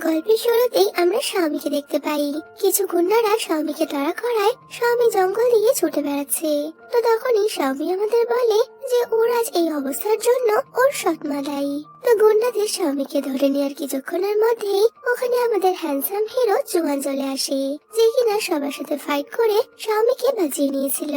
গল্পের শুরুতেই আমরা স্বামীকে দেখতে পাই। কিছু গুন্ডারা স্বামীকে তাড়া করায় স্বামী জঙ্গল দিয়ে ছুটে বেড়াচ্ছে। তো তখনই স্বামী আমাদের বলে যে ওর আজ এই অবস্থার জন্য ওর সৎমা দায়ী। তো গুন্ডাদের স্বামীকে ধরে নেওয়ার কিছুক্ষণের মধ্যেই ওখানে আমাদের হ্যান্ডসাম হিরো জুয়ান চলে আসে, যে কিনা সবার সাথে ফাইট করে স্বামীকে বাঁচিয়ে নিয়েছিল।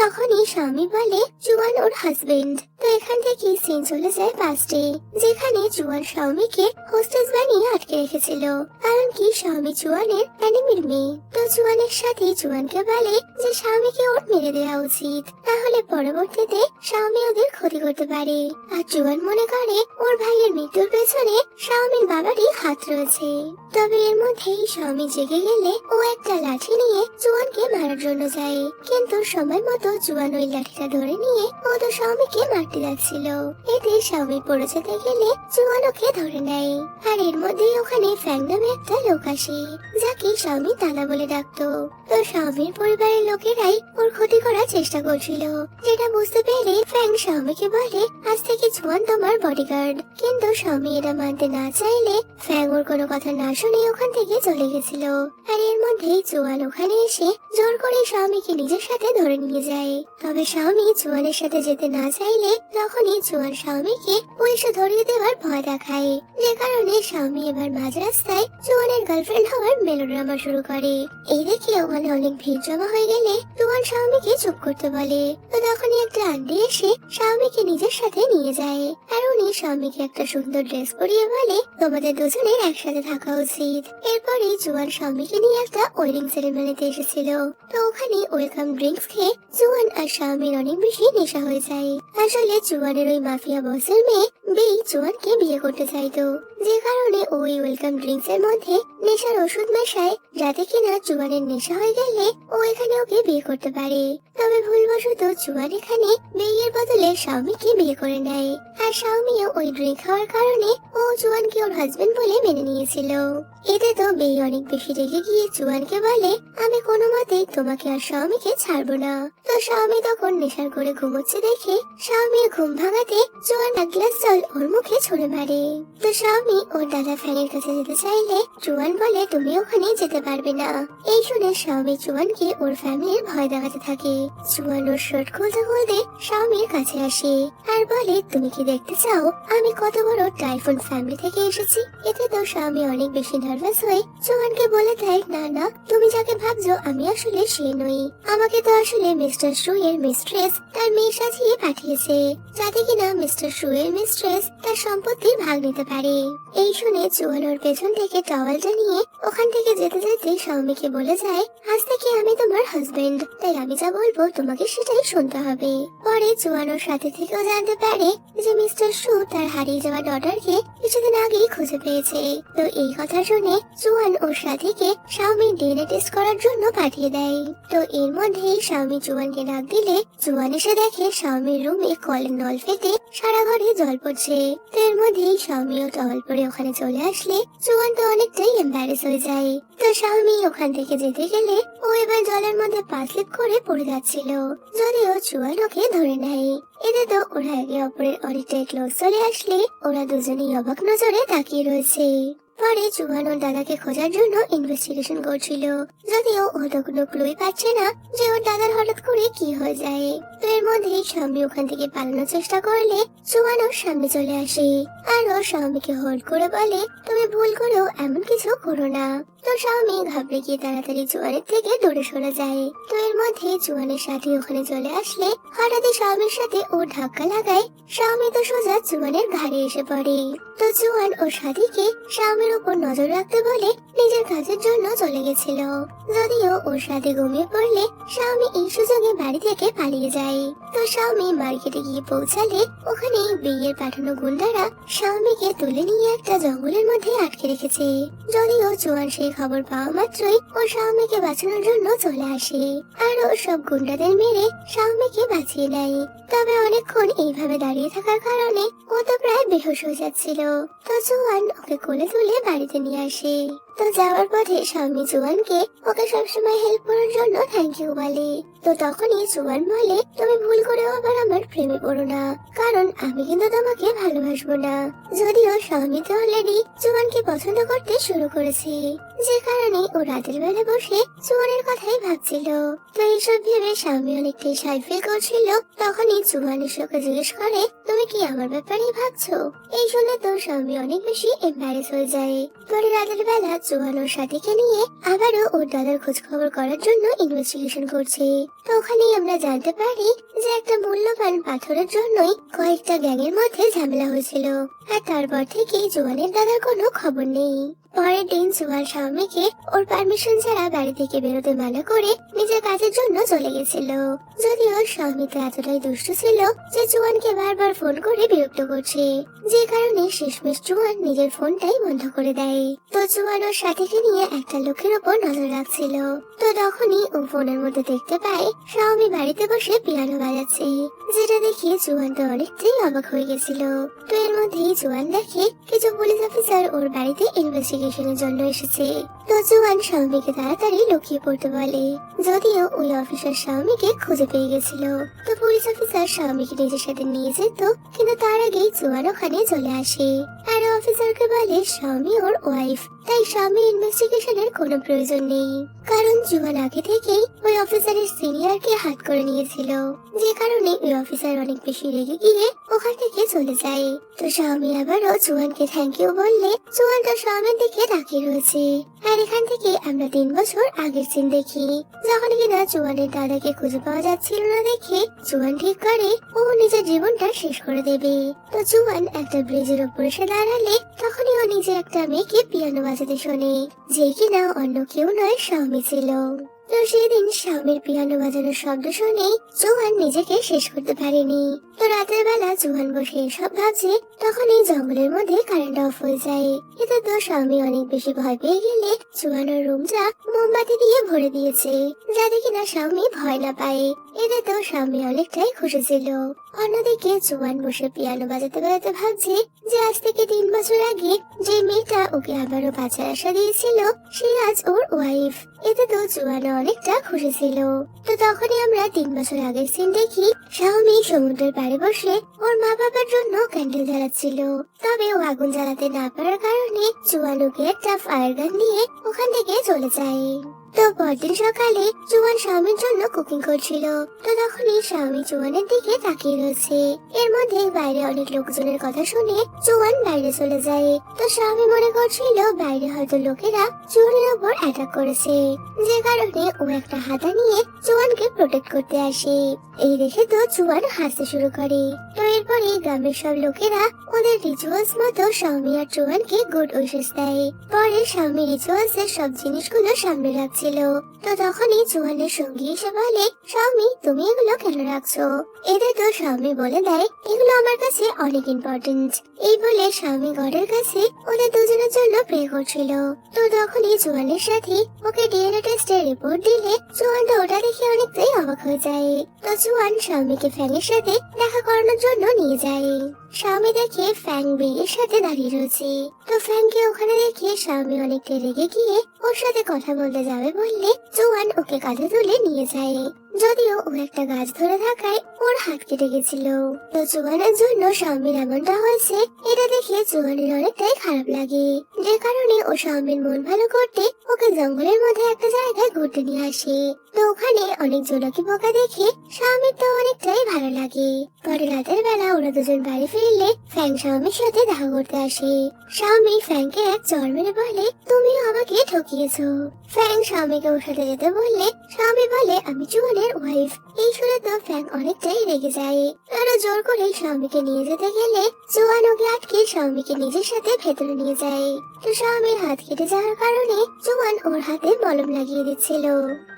তখনই স্বামী বলে জুয়ান ওর হাজবেন্ড। তো এখান থেকে সিন চলে যায় পাস্টে, যেখানে জুয়ান স্বামীকে হোস্টেস বানিয়ে আটকে রেখেছিল, কারণ কি স্বামী জুয়ানের এনিমির মেয়ে। তো জুয়ানের সাথে জুয়ানকে বলে যে স্বামীকে ওর মেরে দেওয়া উচিত, তাহলে পরবর্তীতে স্বামী ওদের ক্ষতি করতে পারে। আর জুয়ান মনে করে ওর ভাইয়ের মৃত্যুর পেছনে স্বামীর বাবারই হাত রয়েছে। তবে এর মধ্যেই স্বামী জেগে গেলে ও একটা লাঠি নিয়ে জুয়ানকে মারার জন্য যায়, কিন্তু সময় মতো জুয়ান ওই লাঠিটা ধরে নিয়ে ও তো স্বামীকে মারতে যাচ্ছিল। এতে স্বামী পড়ে যেতে গেলে জুয়ান ওকে ধরে নেয়। আর এর মধ্যেই ওখানে ফ্যাং নামে একটা লোক আসে, যাকে স্বামী দাদা বলে ডাকতো। তো স্বামীর পরিবারের লোকেরাই ওর ক্ষতি করার চেষ্টা করছিল, যেটা বুঝতে পেরে ফ্যাং স্বামীকে বলে আজ থেকে জুয়ান তোমার বডিগার্ড। কিন্তু স্বামী এটা মানতে না চাইলে ফ্যাং ওর কোনো কথা না শুনে ওখান থেকে চলে গেছিল। আর এর মধ্যেই জুয়ান ওখানে এসে জোর করে স্বামীকে নিজের সাথে ধরে নিয়ে যায়। তবে স্বামী জুয়ানের সাথে যেতে না চাইলে তখনই জুয়ান স্বামীকে পুলিশে ধরিয়ে দেওয়ার ভয় দেখায়, যে কারণে স্বামী এবার মাঝ রাস্তায় জুয়ানের গার্লফ্রেন্ড হওয়ার মেলোড্রামা শুরু করে। এই দেখে ওখানে অনেক ভিড় জমা হয়ে গেলে জুয়ান স্বামীকে চুপ করতে বলে। তো তখনই একটা আন্টি এসে স্বামীকে নিজের সাথে নিয়ে যায়, আর উনি স্বামীকে একটা সুন্দর ড্রেস পরিয়ে বলে তোমাদের দুজনের একসাথে থাকা উচিত। এরপরে জুয়ান স্বামীকে নিয়ে একটা ওয়েডিং সেরেমনিতে এসেছিল। তো ওখানে ওয়েলকাম ড্রিঙ্কস খেয়ে জুয়ান আর স্বামীর অনেক বেশি নেশা হয়ে যায়। আসলে জুয়ানের ওই মাফিয়া বসের মেয়ে বেই জুয়ানকে বিয়ে করতে চাইতো, যে কারণে ওই ওয়েলকাম ড্রিঙ্কস এর মধ্যে নেশার ওষুধ মেশায়, যাতে কিনা জুয়ানের নেশা হয়ে গেলে ও এখানে ওকে বিয়ে করতে পারে। তবে ভুলবশত জুয়ান এখানে বিয়ের বদলে স্বামীকে বিয়ে করে নেয়, আর স্বামীও ওই ড্রিঙ্ক খাওয়ার কারণে ও জুয়ানকে ওর হাজবেন্ড বলে মেনে নিয়েছিল। এতে তো বেই অনেক বেশি রেগে গিয়ে জুয়ানকে বলে আমি কোনো মতেই তোমাকে আর স্বামীকে ছাড়বো না। তো স্বামী তখন নেশার করে ঘুমোচ্ছে দেখে স্বামীর ঘুম ভাঙাতে জুয়ান এক গ্লাস জল ওর মুখে ছুঁড়ে মারে। তো স্বামী ওর দাদা ফ্যানের কাছে যেতে চাইলে জুয়ান বলে তুমি ওখানে যেতে পারবে না। এই শুনে স্বামী জুয়ানকে ওর ফ্যামিলির ভয় দেখাতে থাকে। জুয়ান ওর শার্ট খুলতে খুলতে স্বামীর কাছে আসে আর বলে তুমি কি দেখতে চাও আমি কত বড় টাইফুন ফ্যামিলি থেকে এসেছি। এতে তো স্বামী অনেক বেশি নার্ভাস হয়ে জুয়ানকে বলে দেয় না না, তুমি যাকে ভাবছো আমি আসলে সে নই। আমাকে তো আসলে মিস্টার শু এর মিস্ট্রেস তার মেয়ের সাজিয়ে পাঠিয়েছে, যাতে কিনা মিস্টার শু এর মিস্ট্রেস তার সম্পত্তির ভাগ নিতে পারে। এই শুনে জুয়ান ওর পেছন থেকে টাওয়ালটা নিয়ে ওখান থেকে যেতে যেতে স্বামীকে বলে যায় আজ থেকে আমি তোমার হাজবেন্ড, তাই আমি যা বলবো তোমাকে সেটাই শুনতে হবে। পরে জুয়ান ওর সাথে থেকেও জানতে পারে যে মিস্টার শু তার হারিয়ে যাওয়া ডটারকে কিছুদিন আগেই খুঁজে পেয়েছে। তো এই কথা শুনে জুয়ান ওর সাথীকে স্বামীর ডিএনএ টেস্ট করার জন্য পাঠিয়ে দেয়। তো এর মধ্যেই স্বামী জুয়ানকে ডাক দিলে জুয়ান এসে দেখে স্বামীর রুমে কলের নল ফেটে সারা ঘরে জল পড়ছে। তো এর মধ্যেই স্বামীও টহল পরে ওখানে চলে আসলে জুয়ান তো অনেকটাই এম্বারেস হয়ে যায়। তো স্বামী ওখান থেকে যেতে গেলে ও এবার জলের মধ্যে পা স্লিপ করে পড়ে যাচ্ছিল, যদিও জুয়ান ওকে ধরে নেয়। এতে তো ওরা একে অপরের অনেকটাই ক্লোজ চলে আসলে ওরা দুজনেই অবাক নজরে তাকিয়ে রয়েছে। পরে জুয়ান ওর দাদাকে খোঁজার জন্য ইনভেস্টিগেশন করছিল, যদিও ও তো কোনো ক্লুই পাচ্ছে না যে ওর দাদার হঠাৎ করে কি হয়ে যায়। তো এর মধ্যেই স্বামী ওখান থেকে পালানোর চেষ্টা করলে জুয়ান ওর সামনে চলে আসে আর ওর স্বামীকে হোল্ড করে বলে তুমি ভুল করেও এমন কিছু করো না। তো স্বামী ঘাবড়ে গিয়ে তাড়াতাড়ি জুয়ানের থেকে দূরে সরে যায়। তো এর মধ্যে জুয়ানের সাথে ওখানে চলে আসলে হঠাৎই স্বামীর সাথে ও ধাক্কা লাগায়। স্বামী তো সোজা জুয়ানের ঘাড়ে এসে পড়ে। তো জুয়ান ওর সাথীকে স্বামীর উপর নজর রাখতে বলে নিজের কাজের জন্য চলে গেছিল, যদিও ওর সাথে ঘুমিয়ে পড়লে স্বামী এই সুযোগে বাড়ি থেকে পালিয়ে যায়। তো স্বামী মার্কেটে গিয়ে পৌঁছালে ওখানে বিয়ের পাঠানো গুন্ডারা স্বামীকে তুলে নিয়ে একটা জঙ্গলের মধ্যে আটকে রেখেছে, যদিও জুয়ান সেই খবর পাওয়া মাত্রই ও স্বামীকে বাঁচানোর জন্য চলে আসে আর ও সব গুন্ডাদের মেরে স্বামীকে বাঁচিয়ে নেয়। তবে অনেকক্ষণ এইভাবে দাঁড়িয়ে থাকার কারণে ও তো প্রায় বেহুশ হয়ে যাচ্ছিল। তো জুয়ান ওকে কোলে তুলে বাড়িতে নিয়ে আসে। তো যাওয়ার পথে স্বামী জুয়ানকে ওকে সবসময় হেল্প করার জন্য থ্যাংক ইউ বলে। তো তখনই জুয়ান বলে, তুমি ভুল করেও আবার আমার প্রেমে পড়ো না, কারণ আমি কিন্তু তোমাকে ভালোবাসবো না। যদিও স্বামী তো অলরেডি জুয়ানকে পছন্দ করতে শুরু করেছে, যে কারণে ও রাতের বেলা বসে জুয়ানের কথাই ভাবছিল। তো এইসব ভেবে স্বামী অনেকটাই সাই ফিল করছিল। তখনই জুয়ান এসে জিজ্ঞেস করে, তুমি কি আমার ব্যাপারে ভাবছো? এই শুনে তো স্বামী অনেক বেশি এম্বারেস হয়ে যায়। পরে রাতের বেলা জুয়ান ওর সাথীকে নিয়ে আবারও ওর দাদার খোঁজ খবর করার জন্য ইনভেস্টিগেশন করছে। তো ওখানেই আমরা জানতে পারি যে একটা মূল্যবান পাথরের জন্যই কয়েকটা গ্যাংয়ের মধ্যে ঝামেলা হয়েছিল, আর তারপর থেকে জুয়ানের দাদার কোনো খবর নেই। পরের দিন জুয়ান স্বামীকে ওর পারমিশন ছাড়া বাড়ি থেকে বেরোতে মানা করে নিজের কাজের জন্য চলে গেছিল। যদিও স্বামী তো এতটাই দুষ্ট ছিল যে জুয়ানকে বারবার ফোন করে বিরক্ত করছে, যে কারণে শেষমেশ জুয়ান নিজের ফোনটাই বন্ধ করে দেয়। তো জুয়ান ওর সাথীকে নিয়ে একটা লোকের ওপর নজর রাখছিল। তো তখনই ও ফোনের মধ্যে দেখতে পায় স্বামী বাড়িতে বসে পিয়ানো বাজাচ্ছে, যেটা দেখে জুয়ান তো অনেকটাই অবাক হয়ে গেছিল। তো এর মধ্যেই জুয়ান দেখে কিছু পুলিশ অফিসার ওর বাড়িতে ইনভেস্টিগেশনের জন্য এসেছে। তো জুয়ান স্বামীকে তাড়াতাড়ি লুকিয়ে পড়তে বলে, যদিও ওই অফিসার স্বামীকে খুঁজে পেয়ে গেছিল। তো পুলিশ অফিসার স্বামীকে নিজের সাথে নিয়ে যেত, কিন্তু তার আগেই জুয়ান ওখানে চলে আসে আর অফিসারকে বলে স্বামী ওর ওয়াইফ, তাই স্বামীর ইনভেস্টিগেশনের কোনো প্রয়োজন নেই, কারণ জুয়ান আগে থেকেই ওই অফিসারের সিনিয়রকে হাত করে নিয়েছিল, যে কারণে ওই অফিসার অনেক বেশি রেগে গিয়ে ওখান থেকে চলে যায়। তো স্বামী আবারও জুয়ানকে থ্যাংক ইউ বললে জুয়ান তো স্বামীর দিকে তাকিয়ে রয়েছে। আর এখান থেকে আমরা 3 বছর আগের সিন দেখি, যখন কিনা জুয়ানের দাদাকে খুঁজে পাওয়া যাচ্ছিল না দেখে জুয়ান ঠিক করে ও নিজের জীবনটা শেষ করে দেবে। তো জুয়ান একটা ব্রিজের উপর এসে দাঁড়ালে তখনই ও নিজের একটা মেয়েকে পিয়ানো বাজাতে শোনে, যে কিনা অন্য কেউ নয় স্বামী ছিল। তো সেদিন স্বামীর পিয়ানো বাজানোর শব্দ শুনে জুয়ান নিজেকে শেষ করতে পারেনি। তো রাতের বেলা জুয়ান বসে এসব ভাবছে, তখনই জঙ্গলের মধ্যে কারেন্ট অফ হয়ে যায়। এতে তো স্বামী অনেক বেশি ভয় পেয়ে গেলে জুয়ানের রুমটা মোমবাতি দিয়ে ভরে দিয়েছে, যাতে কিনা স্বামী ভয় না পায়। এতে তো স্বামী অনেকটাই খুশি ছিল। অন্যদিকে জুয়ান বসে পিয়ানো বাজাতে বাজাতে ভাবছে যে আজ থেকে 3 বছর আগে যে মেয়েটা ওকে আবারও বাঁচার আশা দিয়েছিল সে আজ ওর ওয়াইফ। এতে তো জুয়ান অনেকটা খুশি ছিল। তো তখনই আমরা 3 বছর আগের সিন দেখি, স্বামী সমুদ্রের পাড়ে বসে ওর মা বাবার জন্য ক্যান্ডেল জ্বালাচ্ছিল। তবে ও আগুন জ্বালাতে না পারার কারণে জুয়ান ওকে একটা ফায়ার গান দিয়ে ওখান থেকে চলে যায়। তো পরদিন সকালে জুয়ান স্বামীর জন্য কুকিং করছিল। তো তখনই স্বামী জুয়ানের দিকে তাকিয়ে রয়েছে। এর মধ্যে বাইরে অনেক লোকজনের কথা শুনে জুয়ান বাইরে চলে যায়। তো স্বামী মনে করছিল বাইরে হয়তো লোকেরা জুয়ানের উপর অ্যাটাক করেছে, যে কারণে ও একটা হাতা নিয়ে জুয়ানকে প্রোটেক্ট করতে আসে। এই দেখে তো জুয়ান হাসতে শুরু করে। তো এরপরে গ্রামের সব লোকেরা ওদের রিচুয়ালস মতো স্বামী আর জুয়ানকে গুড উইশেস দেয়। পরে স্বামী রিচুয়ালস এর সব জিনিসগুলো সামনে রাখছে। তো তখনই জুয়ানের সঙ্গী এসে বলে, স্বামী তুমি এগুলো কেন রাখছো? এদের তো স্বামী বলে দেয়, এগুলো আমার কাছে অনেক ইম্পর্টেন্ট। এই বলে স্বামী গডের কাছে ওদের দুজনের জন্য প্রে করছিল। তো তখনই জুয়ানের সাথে ওকে ডিএনএ টেস্টের রিপোর্ট দিলে জুয়ান তো ওটা দেখে অনেকটাই অবাক হয়ে যায়। তো জুয়ান স্বামীকে ফ্যানের সাথে দেখা করানোর জন্য নিয়ে যায়। স্বামী দেখে ফ্যাং বিয়ের সাথে দাঁড়িয়ে রয়েছে। তো ফ্যাংকে ওখানে দেখে স্বামী অনেকটা রেগে গিয়ে ওর সাথে কথা বলতে যাবে বললে জুয়ান ওকে কাঁধে তুলে নিয়ে যায়। যদিও ও একটা গাছ ধরে থাকায় ওর হাত কেটে গেছিল। তো জুয়ানের জন্য স্বামীর এমনটা হয়েছে এটা দেখে জুয়ানের অনেকটাই খারাপ লাগে, যে কারণে ও স্বামীর মন ভালো করতে ওকে জঙ্গলের মধ্যে একটা জায়গায় ঘুরতে নিয়ে আসে। তো ওখানে অনেক জোনাকি পোকা দেখে স্বামীর তো অনেকটাই ভালো লাগে। পরে রাতের বেলা ওরা দুজন বাড়ি ফিরলে ফ্যাং স্বামীর সাথে দেখা করতে আসে। স্বামী ফ্যাংকে এক চড় মেরে বলে, তুমিও আমাকে ঠকিয়েছো। ফ্যাং স্বামীকে ওর সাথে যেতে বললে স্বামী বলে, আমি জুয়ানের ওয়াইফ। এই শুনে তো ফ্যাং অনেকটাই রেগে যায়। আরো জোর করে স্বামীকে নিয়ে যেতে গেলে জুয়ান ওকে আটকে স্বামীকে নিজের সাথে ভেতরে নিয়ে যায়। তো স্বামীর হাত কেটে যাওয়ার কারণে জুয়ান ওর হাতে মলম লাগিয়ে দিচ্ছিল।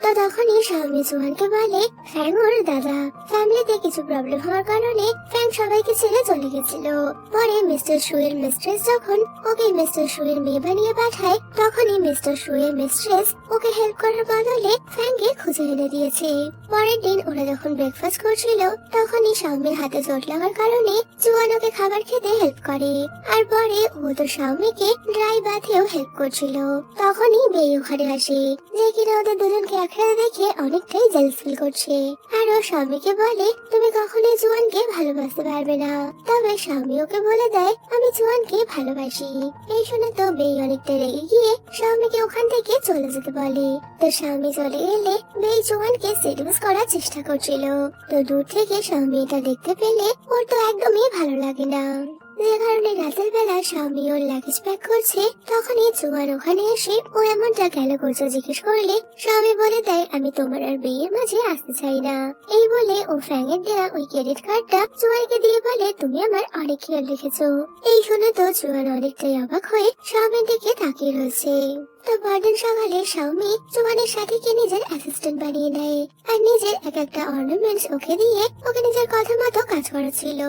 তো তখনই স্বামী জুয়ানকে বলে, ফ্যাং ওর দাদা, ফ্যামিলিতে কিছু প্রবলেম হওয়ার কারণে ফ্যাং সবাইকে ছেড়ে চলে গেছিল। পরে মিস্টার শুয়ের মিস্ট্রেস যখন ওকে মিস্টার শুয়ের মেয়ে বানিয়ে পাঠায়, তখনই মিস্টার শুয়ের মিস্ট্রেস ওকে হেল্প করার বদলে ফ্যাংকে ওকে খুঁজে এনে দিয়েছে। পরের দিন ওরা যখন ব্রেকফাস্ট করছিল তখনই শাওমির হাতে চোট লাগার কারণে জুয়ান ওকে খাবার খেতে হেল্প করে। আর পরে ও তো শাওমিকে ড্রাই বাথেও হেল্প করছিল। তখনই বেই ওখানে আসে, যে কিনা ওদের দুজনকে একসাথে দেখে অনেকটাই জেলাস ফিল করছে। আর ও শাওমিকে বলে তুমি কখনোই জুয়ানকে ভালোবাসতে পারবে না। তবে শাওমি ওকে বলে দেয় আমি জুয়ানকে ভালোবাসি। এই শুনে তো বেই অনেকটা রেগে গিয়ে শাওমিকে ওখান থেকে চলে যেতে বলে। তো শাওমি চলে এলে বেই জুয়ানকে সেডুস করার চেষ্টা করছিল। তো দূর থেকে শাওমি এটা দেখতে পেলে ওর তো একদমই ভালো লাগে না, যে কারণে রাতের বেলা শাওমি ওর লাগেজ প্যাক করছে। তখনই জুয়ান ওখানে এসে ও এমনটা কেন করছো জিজ্ঞেস করলে শাওমি বলে দেয় আমি তোমার আর বেয়ের মাঝে আসতে চাই না। এই বলে ও ফ্যাঙের দেয়া ওই ক্রেডিট কার্ডটা জুয়ানকে দিয়ে বলে তুমি আমার অনেক খেয়াল রেখেছো। এই শুনে তো জুয়ান অনেকটাই অবাক হয়ে শাওমির দিকে তাকিয়ে রয়েছে। তো পরদিন সকালে শাওমি জুয়ানের সাথীকে নিজের অ্যাসিস্ট্যান্ট বানিয়ে নেয় আর নিজের এক একটা অর্নামেন্টস ওকে দিয়ে ওকে নিজের কথা মতো কাজ করাচ্ছিল।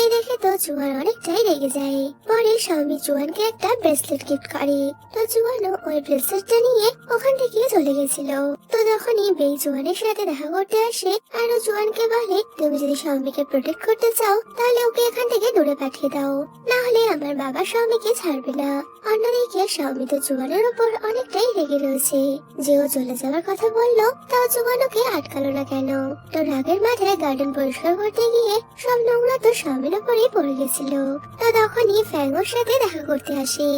এই দেখে তো জুয়ান অনেকটাই রেগে যায়। পরে শাওমি জুয়ানকে একটা ব্রেসলেট গিফট করে। তো জুয়ানও ওই ব্রেসলেটটা নিয়ে ওখান থেকে চলে গেছিল। তো যখনই বেই জুয়ানের সাথে দেখা করতে আসে আর ও জুয়ানকে বলে তুমি যদি শাওমিকে প্রোটেক্ট করতে চাও তাহলে ওকে এখান থেকে দূরে পাঠিয়ে দাও, না হলে আমার বাবা শাওমিকে ছাড়বে না। অন্যদিকে শাওমি তো জুয়ানের উপর অনেকটাই রেগে রয়েছে, যে ও চলে যাওয়ার কথা বললো তাও জুয়ান ওকে আটকালো না কেন। তো রাগের মাথায় গার্ডেন পরিষ্কার করতে গিয়ে সব নোংরা তো শাওমির উপরেই পড়ে গেছিল। তো তখনই ফ্যাং ওর সাথে দেখা করতে আসে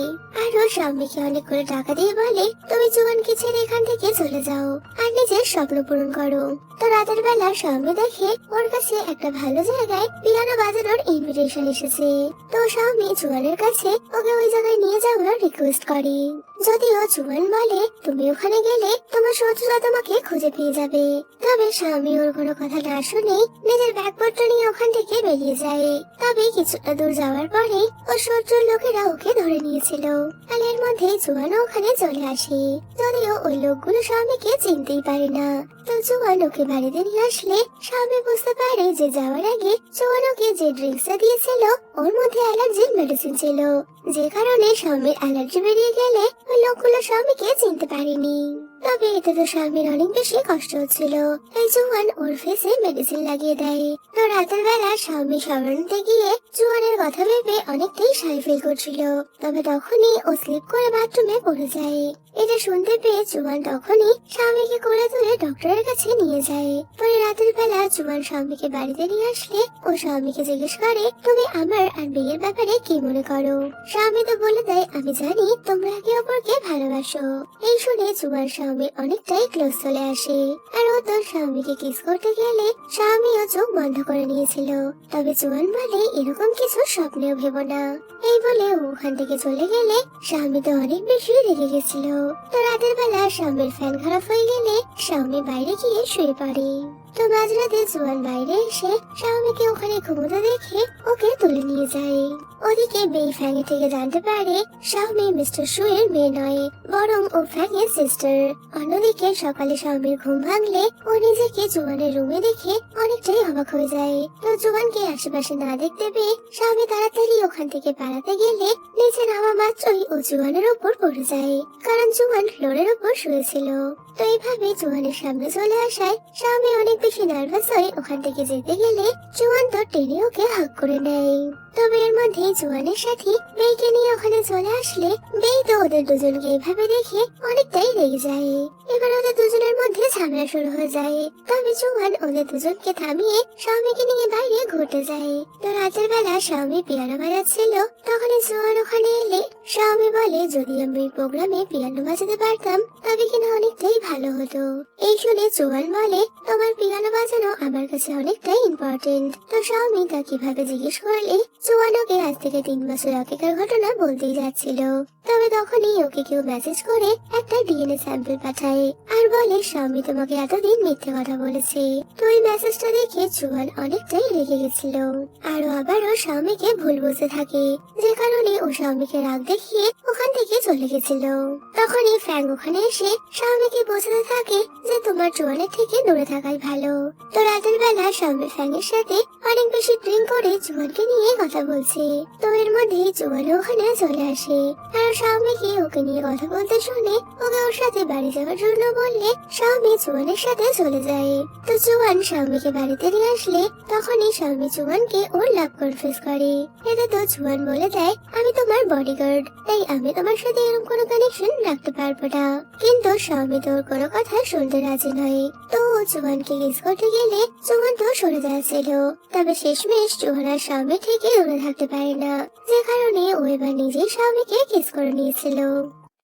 আর ও শাওমিকে অনেক করে টাকা দিয়ে বলে তুমি জুয়ানকে ছেড়ে এখান থেকে চলে যাও আর নিজের স্বপ্ন পূরণ করো। তো রাতের বেলা শাওমি দেখে ওর কাছে একটা ভালো জায়গায় পিয়ানো বাজানোর ইনভিটেশন এসেছে। তো শাওমি জুয়ানের কাছে ওকে ওই জায়গায় নিয়ে যাওয়ার রিকোয়েস্ট করে। যদিও জুয়ান বলে তুমি ওখানে গেলে তোমার শত্রুরা তোমাকে খুঁজে পেয়ে যাবে। তবে শাওমি ওর কোনো কথা না শুনে নিজের ব্যাগপত্র নিয়ে ওখান থেকে বেরিয়ে যায়। তবে কিছুটা দূর যাওয়ার পরে ও শত্রুর লোকেরা ওকে ধরে নিয়েছিল। আর এর মধ্যে জুয়ানও ওখানে চলে আসে। যদিও ওই লোকগুলো শাওমিকে চিনতেই পারে না। তো জুয়ান ওকে বাড়িতে নিয়ে আসলে শাওমি বুঝতে পারে যে যাওয়ার আগে জুয়ান ওকে যে ড্রিঙ্কসটা দিয়েছিল ওর মধ্যে অ্যালার্জির মেডিসিন ছিল, যে কারণে শাওমির অ্যালার্জি বেরিয়ে গেলে ওই লোকগুলো শাওমিকে চিনতে পারেনি। তবে এতে তো শাওমির অনেক বেশি কষ্ট হচ্ছিল। এই জুয়ান ওর ফেসে মেডিসিন লাগিয়ে দেয়। তো রাতের বেলা শাওমি সামলাতে গিয়ে জুয়ানের কথা ভেবে অনেকটাই সাই ফিল করছিল। তবে তখনই ও স্লিপ করে বাথরুমে পড়ে যায়। এটা শুনতে পেয়ে জুয়ান তখনই শাওমিকে কোলে তুলে ডক্টরের কাছে নিয়ে যায়। পরে রাতের বেলা জুয়ান শাওমিকে বাড়িতে নিয়ে আসলে ও শাওমিকে জিজ্ঞেস করে তুমি আমার আর বিয়ের ব্যাপারে কি মনে করো। শাওমি তো বলে দেয় আমি জানি তোমরা একে অপরকে ভালোবাসো। এই শুনে জুয়ান শাওমির অনেকটাই ক্লোজ চলে আসে আর ও তো শাওমিকে কিস করতে গেলে শাওমিও চোখ বন্ধ করে নিয়েছিল। তবে জুয়ান বলে এরকম কিছু স্বপ্নেও ভেবো না। এই বলে ও ওখান থেকে চলে গেলে শাওমি তো অনেক বেশি রেগে গেছিল। তো রাতের বেলা শাওমির ফ্যান খারাপ হয়ে গেলে শাওমি বাইরে গিয়ে শুয়ে পড়ে। তো মাঝরাতে জুয়ান বাইরে এসে শাওমিকে ওখানে ঘুমোতে দেখে ওকে তুলে নিয়ে যায়। ওদিকে বেই ফ্যাঙে থেকে জানতে পারে শাওমি মিস্টার শুয়ের মেয়ে নয়, বরং ও ফ্যাঙের সিস্টার। অন্যদিকে সকালে শাওমির ঘুম ভাঙলে ও নিজেকে জুয়ানের রুমে দেখে অনেকটাই অবাক হয়ে যায়। তো জুয়ানকে আশেপাশে না দেখতে পেয়ে শাওমি তাড়াতাড়ি ওখান থেকে পালাতে গেলে নিচে নামা মাত্রই ও জুয়ানের উপর পড়ে যায়, কারণ জুয়ান ফ্লোরের উপর শুয়েছিল। তো এইভাবে জুয়ানের সামনে চলে আসায় শাওমি অনেক বেশি নার্ভাস হয়ে ওখান থেকে যেতে গেলে জুয়ান তো টেনে ওকে হাত করে নেয়। তবে এর মধ্যে জুয়ানের সাথে বেইকে নিয়ে ওখানে চলে আসলে বেই তো ওদের দুজনকে এইভাবে দেখে অনেকটাই রেগে যায়। এবার ওদের দুজনের মধ্যে ঝামেলা শুরু হয়ে যায়। তবে জুয়ান ওদের দুজনকে থামিয়ে শাওমিকে নিয়ে বাইরে ঘুরতে যায়। তো রাতের বেলা শাওমি পিয়ানো বাজাচ্ছিল, তখনই জুয়ান ওখানে এলে শাওমি বলে যদি আমি প্রোগ্রামে পিয়ানো বাজাতে পারতাম তবে কিনা অনেকটাই ভালো হতো। এই শুনে জুয়ান বলে তোমার পিয়ানো বাজানো আমার কাছে অনেকটাই ইম্পর্টেন্ট। তো শাওমি তা কিভাবে জিজ্ঞেস করলে জুয়ান ওকে আজ থেকে 3 বছর আগেকার ঘটনা বলতেই যাচ্ছিল। তবে তখনই ওকে কেউ মেসেজ করে একটা ডিএনএ স্যাম্পল পাঠায় আর বলে শাওমি তোমাকে এতদিন মিথ্যে কথা বলেছে। তো এই মেসেজটা দেখে জুয়ান অনেকটাই রেগে গেছিল আর আবারও শাওমিকে ভুল বুঝতে থাকে, যে কারণে ও শাওমিকে রাগ দেখিয়ে ওখান থেকে চলে গেছিল। তো তখনই ফ্যাং ওখানে এসে স্বামীকে বোঝাতে থাকে যে তোমার জোয়ানের থেকে দূরে থাকাই ভালো। তো রাতের বেলা স্বামী ফ্যাংয়ের সাথে অনেক বেশি ড্রিঙ্ক করে জোয়ানকে নিয়ে কথা বলছে। তো এর মধ্যে জোয়ান ওখানে চলে আসে আর স্বামীকে ওকে নিয়ে কথা বলতে শুনে ওকে ওর সাথে বাড়ি যাওয়ার জন্য বললে স্বামী জোয়ানের সাথে চলে যায়। তো জোয়ান স্বামীকে বাড়িতে নিয়ে আসলে তখনই স্বামী জোয়ানকে ওর লাভ কনফেস করে। এতে তো জোয়ান বলে দেয় আমি তোমার বডিগার্ড, তাই আমি তোমার সাথে এরকম কোনো কানেকশন রাখতে পারবো না। কিন্তু স্বামী তোর কোনো কথা শুনতে রাজি নয়। তো জোয়ানকে কিস করতে গেলে জোয়ান তো সরে যাচ্ছিল, তবে শেষমেশ জোয়ান আর স্বামী থেকে দূরে থাকতে পারে না, যে কারণে ও এবার নিজেই স্বামীকে কিস করে নিয়েছিল।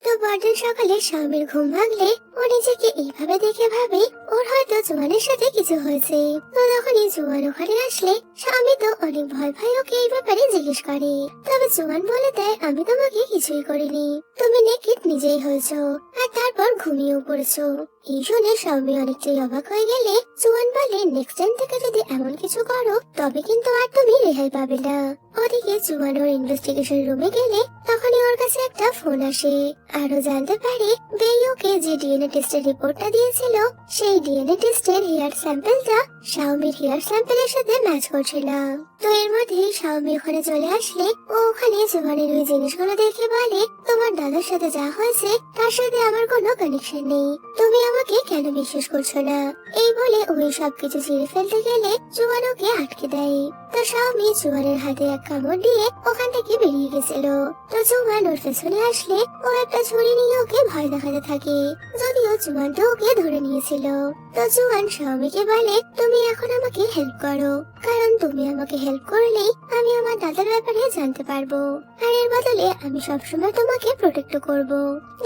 তো পরদিন সকালে স্বামীর ঘুম ভাঙলে ও নিজেকে এইভাবে দেখে ভাবে ওর হয়তো জোয়ানের সাথে কিছু হয়েছে। তো তখনই জোয়ান ওখানে আসলে স্বামী তো অনেক ভয় ভয় ওকে এই ব্যাপারে জিজ্ঞেস করে। তবে জোয়ান বলে দেয় আমি তোমাকে কিছুই করিনি, তুমি নেকেট নিজেই হয়েছো আর তারপর ঘুমিয়েও পড়েছো। এই শুনে স্বামী অনেকটাই অবাক হয়ে গেলে জোয়ান বলে নেক্সট টাইম থেকে যদি এমন কিছু করো তবে কিন্তু আর তুমি রেহাই পাবে না। ওদিকে জোয়ান ওর ইনভেস্টিগেশন রুমে গেলে তখনই ওর কাছে একটা ফোন আসে। আরো জানতে পারে বেইওকে যে ডিএনএ টেস্টের রিপোর্টটা দিয়েছিল সেই ডিএনএ টেস্টের হেয়ার স্যাম্পলটা শাওমির হেয়ার স্যাম্পলের সাথে ম্যাচ করছে না। তো এর মধ্যে শাওমি ওখানে চলে আসলে ও ওখানে জোয়ানের ওই জিনিসগুলো দেখে বলে তোমার দাদার সাথে যা হয়েছে তার সাথে আমার কোনো কানেকশন নেই, তুমি আমাকে কেন বিশ্বাস করছো না? এই বলে ওই সবকিছু ছিঁড়ে ফেলতে গেলে জোয়ান ওকে আটকে দেয়। তো শাওমি জোয়ানের হাতে এক কামড় দিয়ে ওখান থেকে বেরিয়ে গেছিল। তো জোয়ান ওর পেছনে আসলে ও একটা ছুরি নিয়ে ওকে ভয় দেখাতে থাকে, যদিও জোয়ান তো ওকে ধরে নিয়েছিল। তো জোয়ান শাওমিকে বলে তুমি এখন আমাকে হেল্প করো, কারণ তুমি আমাকে হেল্প করলেই আমি আমার দাদার ব্যাপারে জানতে পারবো, আর এর বদলে আমি সবসময় তোমাকে প্রোটেক্ট করব।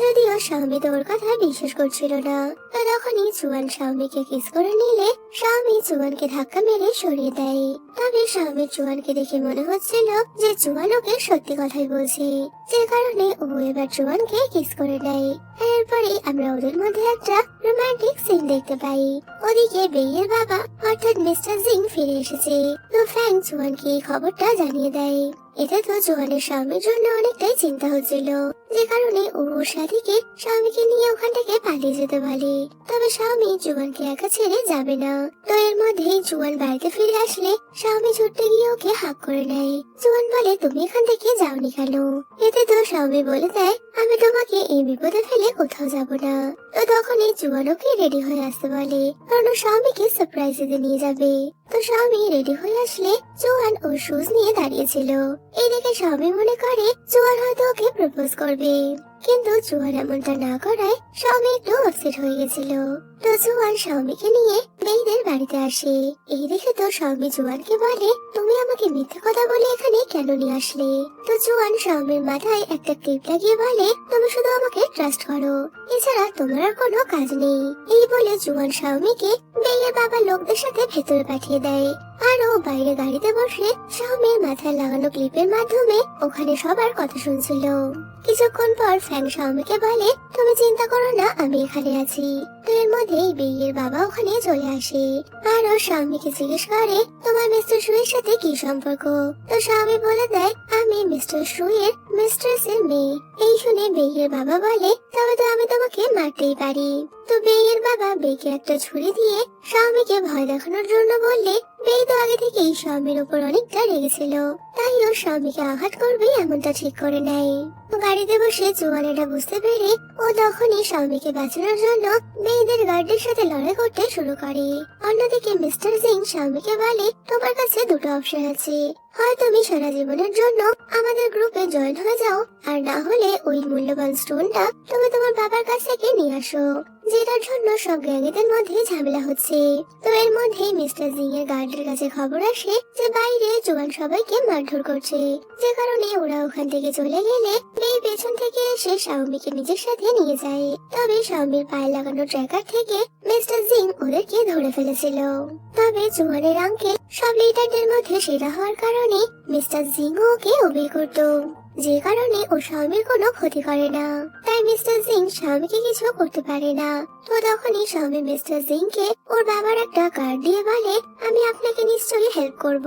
যদিও শাওমি তো ওর কথা বিশ্বাস করছিল না। তো তখনই জোয়ান শাওমিকে কিস করে নিলে শাওমি জোয়ানকে ধাক্কা মেরে সরিয়ে দেয়। তবে শাওমির জোয়ানকে দেখে মনে হচ্ছিল যে জোয়ান ওকে সত্যি কথাই বলছে, যে কারণে ও এবার জোয়ানকে কিস করে নেয়। এরপরে আমরা ওদের মধ্যে একটা রোমান্টিক সিন দেখতে পাই। ওদিকে বেইয়ের বাবা অর্থাৎ মিস্টার জিং ফিরে এসেছে। তো ফ্যাং জোয়ানকে এই খবরটা জানিয়ে দেয়। এতে তো জোয়ানের স্বামীর জন্য অনেকটাই চিন্তা হচ্ছিল, যে কারণে ও ওর সাথীকে স্বামীকে নিয়ে ওখান থেকে পালিয়ে যেতে বলে। তবে স্বামী জোয়ানকে একা ছেড়ে যাবে না। তো এর মধ্যেই জোয়ান বাড়িতে ফিরে আসলে স্বামী ছুটতে গিয়ে ওকে হাত করে নেয়। জোয়ান বলে তুমি এখান থেকে যাওনি কেন? এতে তো স্বামী বলে দেয় আমি তোমাকে এই বিপদে ফেলে কোথাও যাব না। তো তখনই জোয়ান ওকে রেডি হয়ে আসতে বলে, কারণ স্বামীকে সারপ্রাইজ দিতে নিয়ে যাবে। তো স্বামী রেডি হয়ে আসলে জোয়ান ওর শুজ নিয়ে দাঁড়িয়েছিল। এই দেখে স্বামী মনে করে জোয়ান হয়তো ওকে প্রপোজ করবে, কিন্তু জোয়ান এমনটা না করায় স্বামী একটু আপসেট হয়ে গেছিল। তো জোয়ান স্বামীকে নিয়ে মেয়েদের বাড়িতে আসে। এই দেখে তো স্বামী জোয়ানকে বলে তুমি আমাকে মিথ্যে কথা বলে এখানে কেন নিয়ে আসলে? তো জোয়ান স্বামীর মাথায় একটা ক্লিপ লাগিয়ে বলে তুমি শুধু আমাকে ট্রাস্ট করো, এছাড়া তোমার আর কোনো কাজ নেই। এই বলে জোয়ান স্বামীকে মেয়ের বাবা লোকদের সাথে ভেতরে পাঠিয়ে দেয়। আর ও বাইরে গাড়িতে বসে স্বামীর মাথায় লাগানো ক্লিপের মাধ্যমে ওখানে সবার কথা শুনছিল। কিছুক্ষণ পর ফ্যাং স্বামীকে বলে তুমি চিন্তা করো না, আমি এখানে আছি। তো এর মধ্যেই বেইয়ের বাবা ওখানে চলে আসে আর ওর স্বামীকে জিজ্ঞেস করে তোমার মিস্টার সুয়ের সাথে কি সম্পর্ক? তো স্বামী বলে দেয় আমি মিস্টার সুয়ের মিস্ট্রেসের মেয়ে। এই শুনে বেইয়ের বাবা বলে তবে তো আমি তোমাকে মারতেই পারি। তো বেইয়ের বাবা বেইকে একটা ছুরি দিয়ে স্বামীকে ভয় দেখানোর জন্য বললে বেই তো আগে থেকেই স্বামীর উপর অনেকটা রেগেছিল, তাই ও স্বামীকে আঘাত করবে এমনটা ঠিক করে নেয়। গাড়িতে বসে জোয়ান এটা বুঝতে পেরে ও তখনই স্বামীকে বাঁচানোর জন্য মেয়েদের গার্ডের সাথে লড়াই করতে শুরু করে। অন্যদিকে মিস্টার সিং স্বামীকে বলে তোমার কাছে দুটো অপশন আছে, হয় তুমি সারা জীবনের জন্য আমাদের গ্রুপে জয়েন হয়ে যাও, আর না হলে ওই মূল্যবান স্টোনটা তুমি তোমার বাবার কাছ থেকে নিয়ে আসো, যেটার জন্য সব গ্যাংয়েদের মধ্যে ঝামেলা হচ্ছে। তো এর মধ্যে মিস্টার জিং এর গার্ডের কাছে খবর আসে যে বাইরে জোয়ান সবাইকে মারধর করছে, যে কারণে ওরা ওখান থেকে চলে গেলে মেয়ে পেছন থেকে এসে শাওমিকে নিজের সাথে নিয়ে যায়। তবে শাওমির পায়ে লাগানো ট্র্যাকার থেকে মিস্টার জিং ওদেরকে ধরে ফেলেছিল। তবে জোয়ানের আঙ্কেল সব লিডারদের মধ্যে সেরা হওয়ার কারণে মিস্টার জিং ওকে অভিযোগ করত, যে কারণে ও স্বামীর কোনো ক্ষতি করে না, তাই মিস্টার সিং স্বামীকে কিছু করতে পারে না। তো তখনই স্বামী মিস্টার সিং কে ওর বাবার একটা কার্ড দিয়ে বলে আমি আপনাকে নিশ্চয়ই হেল্প করব।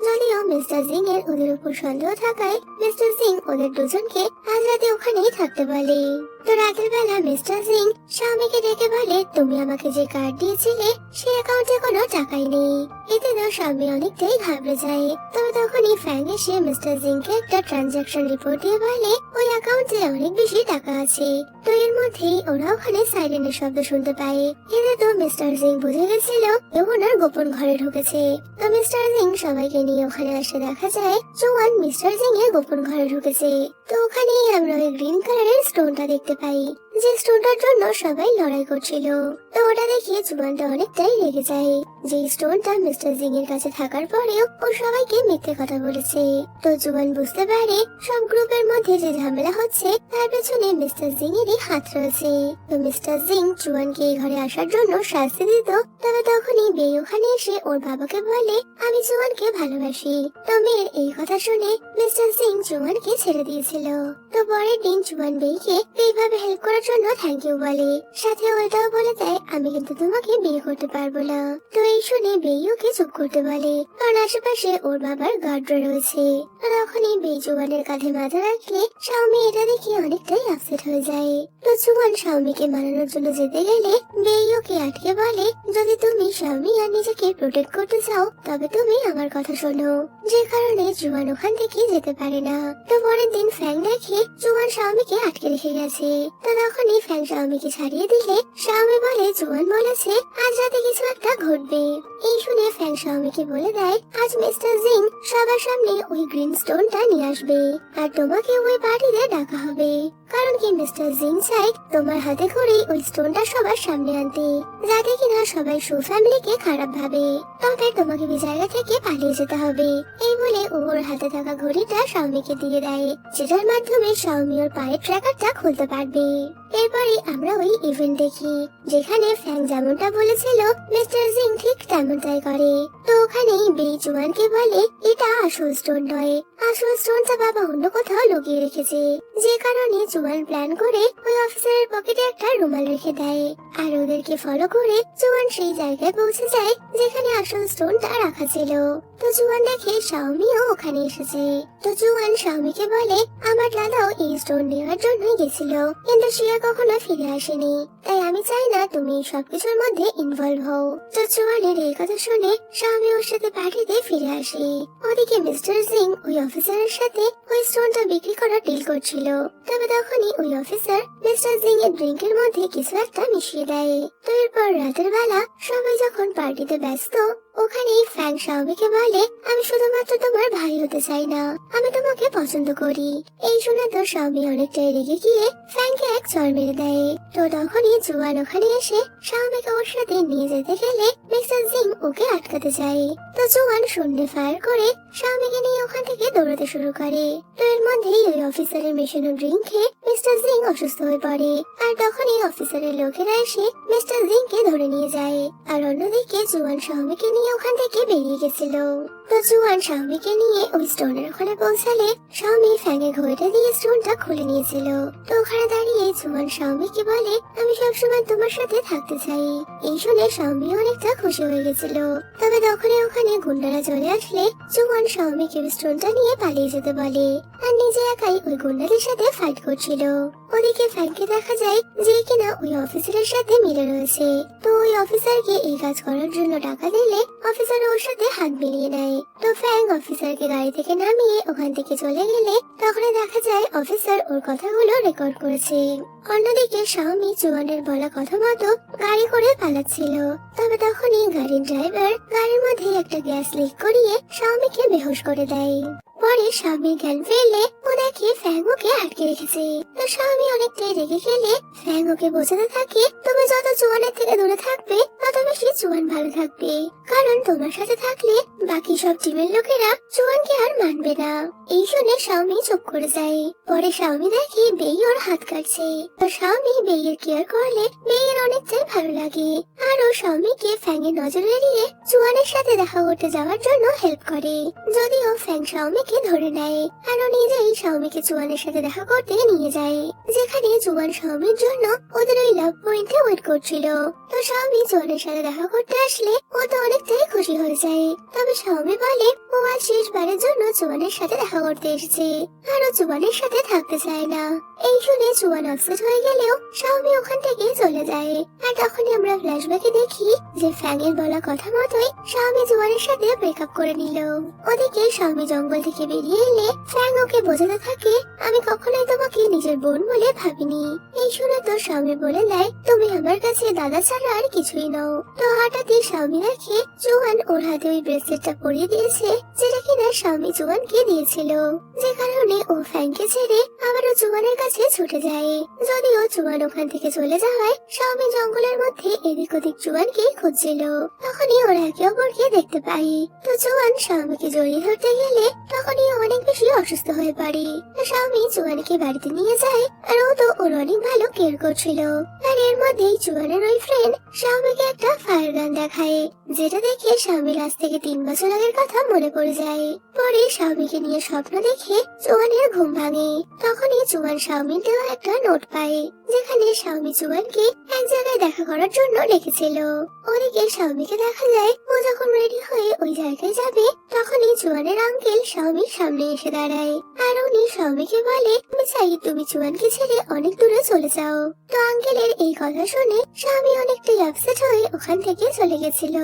যদিও মিস্টার সিং এর ওদের উপর সন্দেহ থাকায় মিস্টার সিং ওদের দুজনকে আজ রাতে ওখানেই থাকতে বলে। তো রাতের বেলা মিস্টার সিং স্বামীকে ডেকে বলে, তুমি আমাকে যে কার্ড দিয়েছিলে সে অ্যাকাউন্টে কোনো টাকাই নেই। এতে তো স্বামী অনেকটাই ঘাবড়ে যায়। তবে তখনই ফ্যাং এসে মিস্টার সিংকে একটা ট্রানজাকশন রিপোর্ট দিয়ে বলে ওই অ্যাকাউন্টে অনেক বেশি টাকা আছে। তো এর মধ্যেই ওরা ওখানে সাইরেনের শব্দ শুনতে পায়। এতে তো মিস্টার সিং বুঝে গেছিল ওনার গোপন ঘরে ঢুকেছে। তো মিস্টার সিং সবাইকে নিয়ে ওখানে আসে দেখা যায় জোয়ান মিস্টার সিং এর গোপন ঘরে ঢুকেছে। তো ওখানেই আমরা ওই গ্রিন কালারের স্টোনটা দেখতে পাই, যে স্টোনটার জন্য সবাই লড়াই করছিল। তো ওটা দেখে জুয়ানটা অনেকটাই রেগে যায়, যে স্টোনটা মিস্টার সিং এর কাছে থাকার পরেও ও সবাইকে মিথ্যে কথা বলেছে। তো জুয়ান বুঝতে পারে সব গ্রুপের মধ্যে যে ঝামেলা হচ্ছে তার পেছনে মিস্টার সিং এরই হাত রয়েছে। তো মিস্টার সিং জুয়ানকে এই ঘরে আসার জন্য শাস্তি দিত। তবে তখনই বে ওখানে এসে ওর বাবাকে বলে আমি জুয়ানকে ভালোবাসি। তো মেয়ের এই কথা শুনে মিস্টার সিং জুয়ানকে ছেড়ে দিয়েছিল। তো পরের দিন জুয়ান বেইকে এইভাবে হেল্প করার জন্য থ্যাংক ইউ বলে, সাথে ওটাও বলে দেয় আমি কিন্তু তোমাকে বিয়ে করতে পারবো না। তো এই শুনে বেই ওকে চুপ করতে বলে, কারণ আশেপাশে ওর বাবার গার্ডরা রয়েছে। তো তখনই বেই জুয়ানের কাঁধে মাথা রাখলে শাওমি এটা দেখে অনেকটাই আপসেট হয়ে যায়। তো জুয়ান শাওমিকে মানানোর জন্য যেতে গেলে বেই ওকে আটকে বলে যদি তুমি শাওমি আর নিজেকে প্রোটেক্ট করতে চাও তবে তুমি আমার কথা শোনো, যে কারণে জুয়ান ওখান থেকে যেতে পারে না। তো পরের দিন ফ্যাং দেখে জুয়ান শাওমিকে আটকে রেখে গেছে। তো তখনই ফ্যাং শাওমিকে ছাড়িয়ে দিলে শাওমি বলে জুয়ান বলেছে আজ রাতে কিছু একটা ঘটবে। এই শুনে ফ্যাং শাওমিকে বলে দেয় আজ মিস্টার জিং সবার সামনে ওই গ্রিন স্টোনটা নিয়ে আসবে আর তোমাকে ওই পার্টিতে ডাকা হবে, কারণ কি মিস্টার জিং চাই তোমার হাতে করে ওই স্টোনটা সবার সামনে আনতে, যাতে কিনা সবাই শু ফ্যামিলিকে খারাপ ভাবে। তবে তোমাকে ওই জায়গা থেকে পালিয়ে যেতে হবে। এই বলে ওর হাতে থাকা ঘড়িটা শাওমিকে দিয়ে দেয়, যেটার মাধ্যমে শাওমি ওর পায়ের ট্র্যাকারটা খুলতে পারবে। এরপরে আমরা ওই ইভেন্ট দেখি, যেখানে ফ্যাং যেমনটা বলেছিল মিস্টার জিং ঠিক তেমনটাই করে। তো ওখানেই বে জুয়ানকে বলে এটা আসল স্টোন নয়, আসল স্টোনটা বাবা অন্য কোথাও লুকিয়ে রেখেছে, যে কারণে জুয়ান প্ল্যান করে ওই অফিসারের পকেটে একটা রুমাল রেখে দেয়। আর ওদেরকে ফলো করে জুয়ান সেই জায়গায় পৌঁছে যায় যেখানে আসল স্টোনটা রাখা ছিল। তো জুয়ান দেখে শাওমিও ওখানে এসেছে। তো জুয়ান শাওমিকে বলে আমার দাদাও এই স্টোন নেওয়ার জন্যই গেছিল, কিন্তু সে কখনো ফিরে আসেনি, তাই আমি চাই না তুমি সবকিছুর মধ্যে ইনভলভ হও। তো জুয়ানের এই কথা শুনে শাওমি ওর সাথে পার্টিতে ফিরে আসে। ওদিকে মিস্টার সিং ওই অফিসারের সাথে ওই স্টোনটা বিক্রি করার ডিল করছিল। তবে তখনই ওই অফিসার মিস্টার সিং এর ড্রিঙ্কের মধ্যে কিছু একটা মিশিয়ে দেয়। তো এরপর রাতের বেলা সবাই যখন পার্টিতে ব্যস্ত, ওখানেই ফ্যাং শাওমিকে বলে আমি শুধুমাত্র তোমার ভাই হতে চাই না, আমি তোমাকে পছন্দ করি। এই শুনে তো শাওমি অনেকটাই রেগে গিয়ে ফ্যাংকে এক চড় মেরে দেয়। তো তখনই জুয়ান ওখানে এসে শাওমিকে ওর সাথে নিয়ে যেতে গেলে মিস্টার সিং ওকে আটকাতে চায়। তো জুয়ান শূন্যে ফায়ার করে শাওমিকে নিয়ে ওখান থেকে দৌড়াতে শুরু করে। তো এর মধ্যেই ওই অফিসারের মেশানো ড্রিঙ্ক খেয়ে মিস্টার সিং অসুস্থ হয়ে পড়ে। আর তখনই অফিসারের লোকেরা এসে মিস্টার সিংকে ধরে নিয়ে যায়। আর অন্যদিকে জুয়ান শাওমিকে নিয়ে ওখান থেকে বেরিয়ে গেছিল। তো জুয়ান শাওমিকে নিয়ে ওই স্টোনের ওখানে পৌঁছালে শাওমি ফ্যাঙে ঘড়িটা দিয়ে স্টোনটা খুলে নিয়েছিল। তো ওখানে দাঁড়িয়ে জুয়ান শাওমিকে বলে আমি সবসময় তোমার সাথে থাকতে চাই। এই শুনে শাওমি অনেকটা খুশি হয়ে গেছিল। তবে তখনই ওখানে গুন্ডারা চলে আসলে জুয়ান শাওমিকে স্টোনটা নিয়ে পালিয়ে যেতে বলে, আর নিজে একাই ওই গুন্ডাদের সাথে ফাইট করছিল। ওদিকে ফ্যাংকে দেখা যায় যে কিনা ওই অফিসারের সাথে মিলে রয়েছে। তো ওই অফিসারকে এই কাজ করার জন্য টাকা দিলে অফিসার ওর সাথে হাত মিলিয়ে নেয়। তো ফ্যাং অফিসারকে গাড়ি থেকে নামিয়ে ওখান থেকে চলে গেলে তখন দেখা যায় অফিসার ওর কথাগুলো রেকর্ড করেছে। অন্যদিকে শাওমি জুয়ানের বলা কথা মতো গাড়ি করে পালাচ্ছিল। তবে তখনই গাড়ির ড্রাইভার গাড়ির মধ্যে একটা গ্যাস লিক করিয়ে শাওমিকে বেহুশ করে দেয়। পরে শাওমি জ্ঞান ফিরলে ও দেখে ফ্যাং ওকে আটকে রেখেছে। তো শাওমি অনেকটাই রেগে গেলে ফ্যাং ওকে বোঝাতে থাকে তুমি যত জুয়ানের থেকে দূরে থাকবে তত বেশি জুয়ান ভালো থাকবে, কারণ তোমার সাথে থাকলে বাকি সব টিমের লোকেরা জুয়ানকে আর মানবে না। এই শুনে শাওমি চুপ করে যায়। পরে শাওমি দেখে বেই ওর হাত কাটছে। তো শাওমি বেইয়ের কেয়ার করলে বেইয়ের অনেকটাই ভালো লাগে। আর ও শাওমিকে ফ্যাং এর নজর এড়িয়ে জুয়ানের সাথে দেখা করতে যাওয়ার জন্য হেল্প করে, যদিও ফ্যাং শাওমিকে ধরে নেয়। আর ও নিজেই শাওমিকে জুয়ানের সাথে দেখা করতে নিয়ে যায়, যেখানে জুয়ান শাওমির জন্য ওদের ওই লাভ পয়েন্টে ওয়েট করছিল। তো শাওমি জুয়ানের সাথে দেখা করতে আসলে ও তো অনেকটাই খুশি হয়ে যায়। তবে শাওমি বলে ও আজ শেষবারের জন্য জুয়ানের সাথে দেখা করতে এসেছে, আর ও জুয়ানের সাথে থাকতে চায় না। এই শুনে জুয়ান আপসেট হয়ে গেলেও শাওমি ওখান থেকে চলে যায়। আর তখনই আমরা ফ্ল্যাশব্যাকে দেখি যে ফ্যাং এর বলা কথা মতোই শাওমি জুয়ানের সাথে ব্রেকআপ করে নিল। ওদিকে শাওমি জঙ্গল থেকে বেরিয়ে এলে ফ্যাং ওকে বোঝাতে থাকে আমি কখনোই তোমাকে নিজের বোন বলে ভাবিনি। এই শুনে তো শাওমি বলে দেয় তুমি আমার কাছে দাদা ছাড়া আর কিছুই নও। তো হঠাৎই শাওমি দেখে জুয়ান ওর হাতে ওই ব্রেসলেটটা পরিয়ে দিয়েছে, যেটা কিনা শাওমি জুয়ানকে দিয়েছিল, যে কারণে ও ফ্যাংকে ছেড়ে আবারও জুয়ানের কাছে ছুটে যায়। যদিও জুয়ান ওখান থেকে চলে যাওয়ায় শাওমি জঙ্গলের মধ্যে এদিক ওদিক জুয়ানকে খুঁজছিল। তখনই ওরা একে অপরকে দেখতে পায়। তো জুয়ান শাওমিকে জড়িয়ে ধরতে গেলে তখনই অনেক বেশি অসুস্থ হয়ে পড়ে। শাওমি জুয়ানকে বাড়িতে নিয়ে যায়, আর ও তো ওর অনেক ভালো কেয়ার করছিল। আর এর মধ্যেই জুয়ানের ওই ফ্রেন্ড শাওমিকে একটা ফায়ার গান দেখায়, যেটা দেখে শাওমির আজ থেকে 3 বছর আগের কথা মনে পড়ে যায়। পরে শাওমিকে নিয়ে স্বপ্ন দেখে জুয়ানের ঘুম ভাঙে। তখনই জুয়ান শাওমির দেওয়া একটা নোট পায়, যেখানে শাওমি জুয়ানকে এক জায়গায় দেখা করার জন্য ডেকেছিল। ওদিকে শাওমিকে দেখা যায় ও যখন রেডি হয়ে ওই জায়গায় যাবে, তখনই জুয়ানের আঙ্কেল শাওমির সামনে এসে দাঁড়ায়। আর উনি শাওমিকে বলে আমি চাই তুমি জুয়ানকে ছেড়ে অনেক দূরে চলে যাও। তো আঙ্কেলের এই কথা শুনে শাওমি অনেকটাই আপসেট হয়ে ওখান থেকে চলে গেছিল।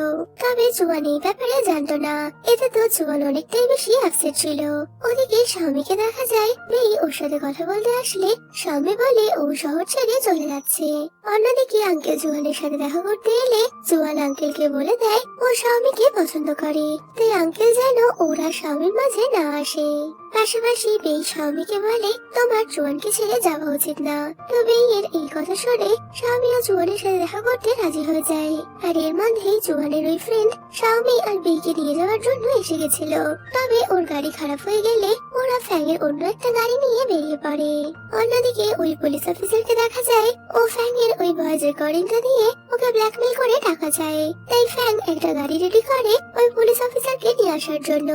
তবে জুয়ান এই ব্যাপারে জানতো না। এতে তো জুয়ান অনেকটাই বেশি আপসেট ছিল। ওদিকে শাওমিকে দেখা যায় মেই ওর সাথে কথা বলতে আসলে শাওমি বলে ও শহর ছেড়ে চলে যাচ্ছে। অন্যদিকে আঙ্কেল জুয়ানের সাথে দেখা করতে এলে জুয়ান আঙ্কেলকে বলে দেয় ও শাওমিকে পছন্দ করে, তাই আঙ্কেল যেন ওরা শাওমির মাঝে না আসে। পাশাপাশি বেই শাওমিকে বলে তোমার জুয়ানকে ছেড়ে যাওয়া উচিত না। তো বেইয়ের এই কথা শুনে শাওমিও জুয়ানের সাথে দেখা করতে রাজি হয়ে যায়। আর এর মধ্যেই জুয়ানের ওই ফ্রেন্ড শাওমি আর বেইকে নিয়ে যাওয়ার জন্য এসে গেছিল। তবে ওর গাড়ি খারাপ হয়ে গেলে ওরা ফ্যাংয়ের অন্য একটা গাড়ি নিয়ে বেরিয়ে পড়ে। অন্যদিকে ওই পুলিশ অফিসারকে দেখা যায় ও ফ্যাংয়ের ওই ভয়েস রেকর্ডিংটা দিয়ে ওকে ব্ল্যাকমেল করে টাকা চায়। তাই ফ্যাং একটা গাড়ি রেডি করে ওই পুলিশ অফিসারকে নিয়ে আসার জন্য।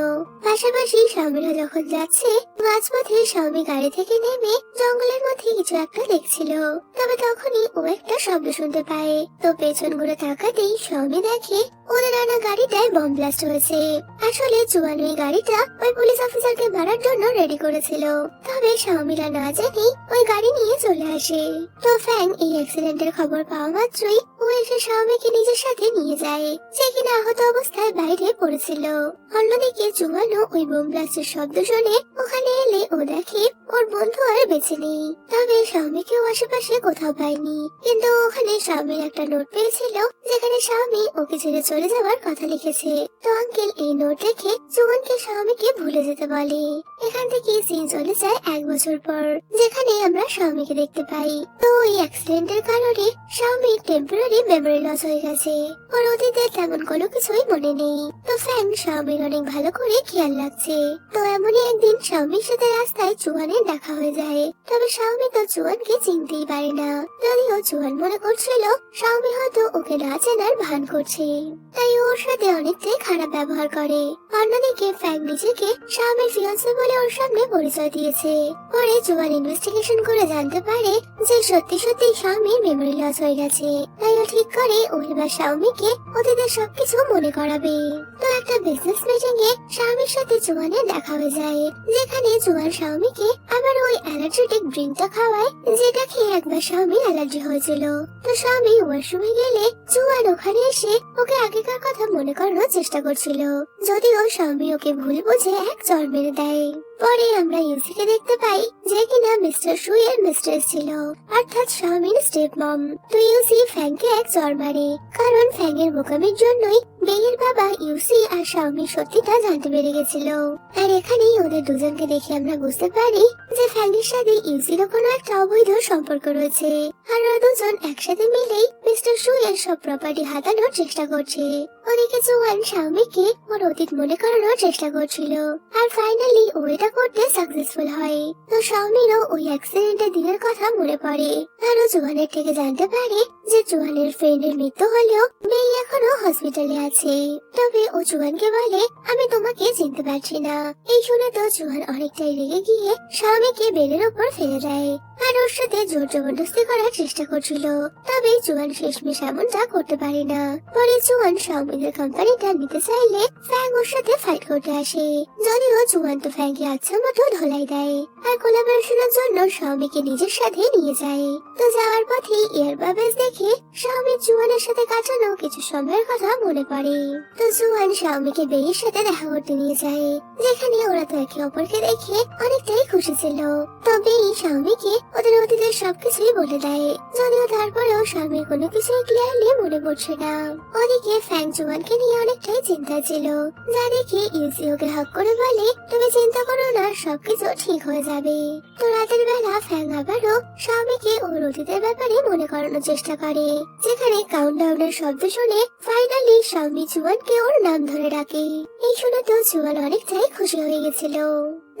পাশাপাশি শাওমিরা যখন যাচ্ছে মাঝপথে শাওমি গাড়ি থেকে নেমে জঙ্গলের মধ্যে কিছু একটা দেখছিল। তবে তখনই ও একটা শব্দ শুনতে পায়। তো পেছন ঘুরে তাকাতেই শাওমি দেখে ওদের আনা গাড়িটায় বম ব্লাস্ট হয়েছে। আসলে জুয়ান ওই গাড়িটা ওই পুলিশ অফিসারকে মারার জন্য রেডি করেছিল। তবে শাওমিরা না জানি ওই গাড়ি নিয়ে চলে আসে। তো ফ্যাং এই অ্যাক্সিডেন্টের খবর পাওয়া মাত্রই ও এসে শাওমিকে নিজের সাথে নিয়ে যায়, যে কিনা আহত অবস্থায় বাইরে পড়েছিল। অন্যদিকে জুয়ানও ওই বোম ব্লাস্টের শব্দ শুনে ওখানে এলে ও দেখে ওর বন্ধু আর বেঁচে নেই। তবে শাওমিকেও আশেপাশে কোথাও পায়নি, কিন্তু ওখানে শাওমির একটা নোট পেয়েছিল, যেখানে শাওমি ওকে ছেড়ে চলে যাওয়ার কথা লিখেছে। তো আঙ্কেল এই নোট দেখে জুয়ানকে শাওমিকে ভুলে যেতে বলে। এখান থেকে সিন চলে যায় 1 বছর পর, যেখানে আমরা শাওমিকে দেখতে পাই। তো এই অ্যাক্সিডেন্টের কারণে শাওমির টেম্পোরারি মেমোরি লস হয়ে গেছে, ওর অতীতে তেমন কোনো কিছুই মনে নেই। তো ফ্যাং শাওমির অনেক ভালো করে খেয়াল রাখছে। তো এমনই একদিন শাওমির সাথে রাস্তায় জুয়ানের দেখা হয়ে যায়। তবে শাওমি তো জুয়ানকে চিনতেই পারে না, যদিও জুয়ান মনে করছিল শাওমি হয়তো ওকে না চেনার ভান করছে, তাই ওর সাথে অনেকটাই খারাপ ব্যবহার করে। অন্যদিকে ফ্যাং নিজেকে শাওমির ফিয়ান্সে বলে ওর সামনে পরিচয় দিয়েছে। পরে জুয়ান ইনভেস্টিগেশন করে জানতে পারে যে সত্যি সত্যি শাওমির মেমোরি লস হয়ে গেছে। তাই ও ঠিক করে ও এবার শাওমিকে অতীতের সবকিছু মনে করাবে। তো একটা বিজনেস মিটিং এ শাওমির সাথে জুয়ানের দেখা হয়ে যায়, যেখানে জুয়ান শাওমিকে আবার ওই অ্যালার্জেটিক ড্রিঙ্কটা খাওয়ায়, যেটা খেয়ে একবার শাওমির অ্যালার্জি হয়েছিল। তো শাওমি ওয়াশরুমে গেলে জুয়ান ওখানে এসে ওকে আগেকার কথা মনে করানোর চেষ্টা করছিল, যদিও শাওমি ওকে ভুল বুঝে এক চড় মেরে দেয়। পরে আমরা ইউসিকে দেখতে পাই, যে কিনা মিস্টার সুয়ের মিস্ট্রেস ছিল, অর্থাৎ শাওমির স্টেপ মম। তো ইউসি ফ্যাংকে এক চড় মারে, কারণ ফ্যাংয়ের বোকামির জন্যই বেইয়ের বাবা ইউসি আর শাওমির সত্যিটা জানতে পেরে গেছিল। আর এখানেই ওদের দুজনকে দেখে আমরা বুঝতে পারি যে ফ্যাংয়ের সাথে ইউসিরও কোনো একটা অবৈধ সম্পর্ক রয়েছে। আর ওরা দুজন একসাথে মিলেই মিস্টার সুয়ের সব প্রপার্টি হাতানোর চেষ্টা করছে। ওদিকে জুয়ান শাওমিকে ওর অতীত মনে করানোর চেষ্টা করছিল। আর ফাইনালি ও এটা অ্যাক্সিডেন্টটা করতে সাকসেসফুল হয়। তো শাওমিরও ওই অ্যাক্সিডেন্টের দিনের কথা মনে পড়ে। আরো জুয়ানের থেকে জানতে পারে যে জুয়ানের ফ্রেন্ডের মৃত্যু হলেও মেয়ে এখনো হসপিটালে আছে। তবে ও জুয়ানকে বলে, আমি তোমাকে চিনতে পারছি না। এই শুনে তো জুয়ান অনেকটাই রেগে গিয়ে স্বামীকে বেডের উপর ফেলে দেয় আর ওর সাথে জোর জবরদস্তি করার চেষ্টা করছিল। তবে জুয়ান শেষমেশ এমনটা করতে পারে না। পরে জুয়ান শাওমিনের কোম্পানিটা নিতে চাইলে ফ্যাং ওর সাথে ফাইট করতে আসে। যদিও জুয়ান তো ফ্যাংকে আচ্ছা মতো ধোলাই দেয় আর কোলাবরেশনের জন্য শাওমিকে নিজের সাথে নিয়ে যায়। তো যাওয়ার পথে এয়ারবাবেস দেখে শাওমি জুয়ানের সাথে কাটানো কিছু সময়ের কথা মনে পড়ে। তো জুয়ান শাওমিকে বেইয়ের সাথে দেখা করতে নিয়ে যায়, যেখানে ওরা তো একে অপরকে দেখে অনেকটাই খুশি ছিল। তবে এই শাওমিকে ওদের অতীতের সবকিছুই বলে দেয়, যদিও তারপরেও স্বামীর কোনো কিছুই ক্লিয়ারলি মনে পড়ছে না। ওদিকে ফ্যাং জুয়ানকে নিয়ে অনেকটাই চিন্তা ছিল, যা দেখে ইউসি ওকে হাক করে বলে, তুমি চিন্তা করো না, সবকিছু ঠিক হয়ে যাবে। তো রাতের বেলা ফ্যাং আবারও স্বামীকে ওর অতীতের ব্যাপারে মনে করানোর চেষ্টা করে, যেখানে কাউন্টডাউনের শব্দ শুনে ফাইনালি স্বামী জুয়ানকে ওর নাম ধরে ডাকে। এই শুনে তো জুয়ান অনেকটাই খুশি হয়ে গেছিল।